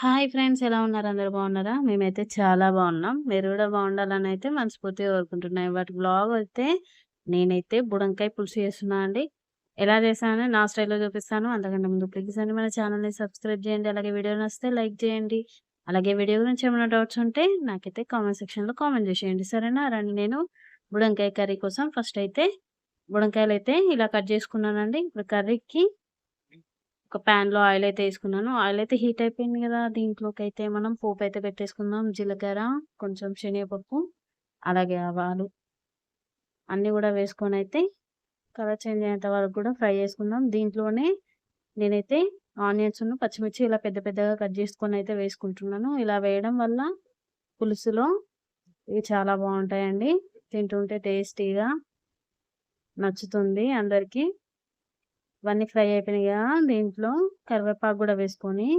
Hi friends, ఎలా ఉన్నారు? అందరూ బాగున్నారా? మేమైతే చాలా బాగున్నాం. మీరు కూడా బాగుండాలని అయితే మనస్ఫూర్తిగా కోరుకుంటున్నాను. వాటి బ్లాగ్ అయితే నేనైతే బుడంకాయ పులుసు చేస్తున్నా అండి. ఎలా చేశానో నా స్టైల్‌లో చూపిస్తాను. అంతకంటే ముందు ప్లీజ్ అండి మన ఛానల్‌ని సబ్స్క్రైబ్ చేయండి. అలాగే వీడియో నచ్చితే లైక్ చేయండి. అలాగే వీడియో గురించి ఏమైనా డౌట్స్ ఉంటే నాకైతే కామెంట్ సెక్షన్‌లో కామెంట్ చేసేయండి. సరేనా? రండి, నేను బుడంకాయ కర్రీ కోసం ఫస్ట్ అయితే బుడంకాయలైతే ఇలా కట్ చేసుకున్నానండి. ఇప్పుడు కర్రీకి ఒక ప్యాన్‌లో ఆయిలయితే ఏసుకున్నాను. ఆయిలయితే హీట్ అయిపోయింది గదా! దీంట్లోకైతే మనం పోపయితే పెట్టేసుకుందాం. జీలకర్ర, కొంచెం శనగపప్పు, అలాగే ఆవాలు అన్నీ గూడా వేసుకొనైతే కలర్ చేంజ్ అయ్యేంత వరకు గూడా ఫ్రై చేసుకుందాం. దీంట్లోనే నేనైతే ఆనియన్స్‌ను, పచ్చిమిర్చి ఇలా పెద్ద పెద్దగా కట్ చేసుకొనైతే వేసుకుంటున్నాను. ఇలా వేయడం వల్ల పులుసులో ఇవి చాలా బావుంటాయండి. తింటుంటే టేస్టీగా నచ్చుతుంది అందరికి. ఇవన్నీ ఫ్రై అయిపోయినాయి గదా! దీంట్లో కరివేపాకు గూడా వేసుకొని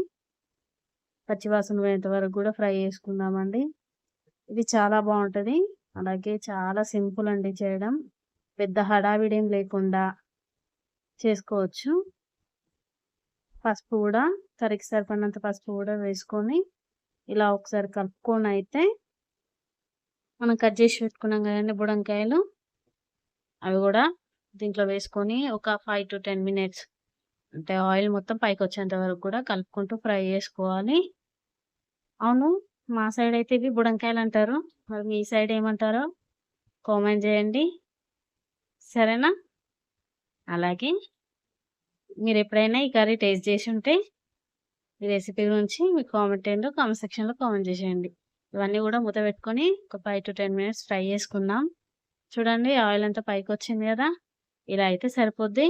పచ్చివాసన పోయేంత వరకు గూడా ఫ్రై చేసుకుందామండి. ఇది చాలా బావుంటది. అలాగే చాలా సింపుల్ అండి చేయడం. పెద్ద హడావిడేం లేకుండా చేసుకోవచ్చు. పసుపు గూడా కర్రీకి సరిపడినంత పసుపు గూడా వేసుకొని, ఇలా ఒకసారి కలుపుకొనైతే మనం కట్ జేసి పెట్టుకున్నాం గదండీ బుడంకాయలు, అవి గూడా దీంట్లో వేసుకొని ఒక 5-10 మినిట్స్ అంటే ఆయిల్ మొత్తం పైకొచ్చేంత వరకు గూడా కలుపుకుంటూ ఫ్రై జేసుకోవాలి. అవును, మా సైడయితే ఇవి బుడంకాయలంటారు. మరి మీ సైడ్ ఏమంటారో కామెంట్ జేయండి. సరేనా? అలాగే మీరెప్పుడైనా ఈ కర్రీ టేస్ట్ జేసుంటే, ఈ రెసిపీ గురించి మీ కామెంట్ సెక్షన్‌లో కామెంట్ జేసేయండి. ఇవన్నీ గూడా మూత పెట్టుకొని ఒక 5-10 మినిట్స్ ఫ్రై చేసుకుందాం. చూడండి, ఆయిల్ అంతా పైకొచ్చింది గదా! ఇలా అయితే సరిపోద్ది.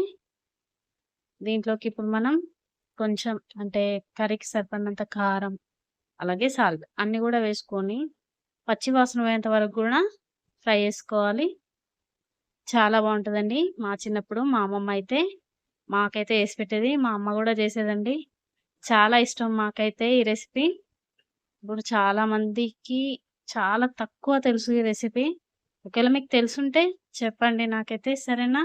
దీంట్లోకి ఇప్పుడు మనం కొంచెం అంటే కర్రీకి సరిపడినంత కారం, అలాగే సాల్ట్ అన్నీ గూడా వేసుకొని పచ్చి వాసన పోయేంత వరకు గూడా ఫ్రై చేసుకోవాలి. చాలా బావుంటదండి. మా చిన్నప్పుడు మా అమ్మమ్మ అయితే మాకైతే ఏసి పెట్టేది. మా అమ్మ గూడా జేసేదండి. చాలా ఇష్టం మాకైతే ఈ రెసిపీ. ఇప్పుడు చాలా మందికి చాలా తక్కువ తెలుసు ఈ రెసిపీ. ఒకవేళ మీకు తెలిసుంటే చెప్పండి నాకైతే, సరేనా?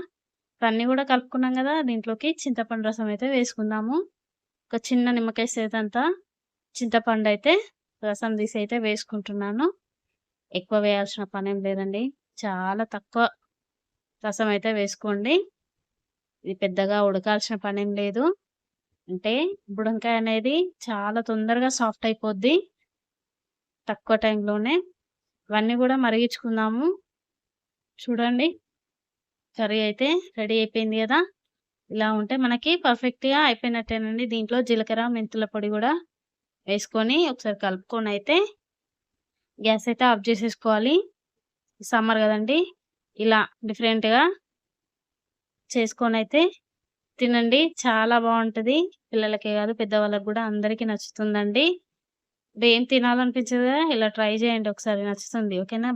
అన్నీ గూడా కలుపుకున్నాం గదా! దీంట్లోకి చింతపండు రసం అయితే వేసుకుందాము. ఒక చిన్న నిమ్మకాయ సేతంత చింతపండయితే రసం తీసి అయితే వేసుకుంటున్నాను. ఎక్కువ వేయాల్సిన పనేం లేదండి. చాలా తక్కువ రసం అయితే వేసుకోండి. ఇది పెద్దగా ఉడకాల్సిన పనేం లేదు. అంటే బుడంకాయ అనేది చాలా తొందరగా సాఫ్ట్ అయిపోద్ది తక్కువ టైంలోనే. ఇవన్నీ గూడా మరిగించుకుందాము. చూడండి, కర్రీ అయితే రెడీ అయిపోయింది గదా! ఇలా ఉంటే మనకి పర్ఫెక్ట్‌గా అయిపోయినట్టేనండి. దీంట్లో జీలకర్ర, మెంతుల పొడి గూడా వేసుకొని ఒకసారి కలుపుకొనైతే గ్యాస్ అయితే ఆఫ్ జేసేసుకోవాలి. సమ్మర్ గదండీ! ఇలా డిఫరెంట్‌గా చేసుకొనైతే తినండి. చాలా బావుంటది. పిల్లలకే గాదు, పెద్దవాళ్ళకి గూడా అందరికీ నచ్చుతుందండి. ఇప్పుడేం తినాలనిపించదు గదా! ఇలా ట్రై జేయండి ఒకసారి, నచ్చుతుంది. ఓకేనా?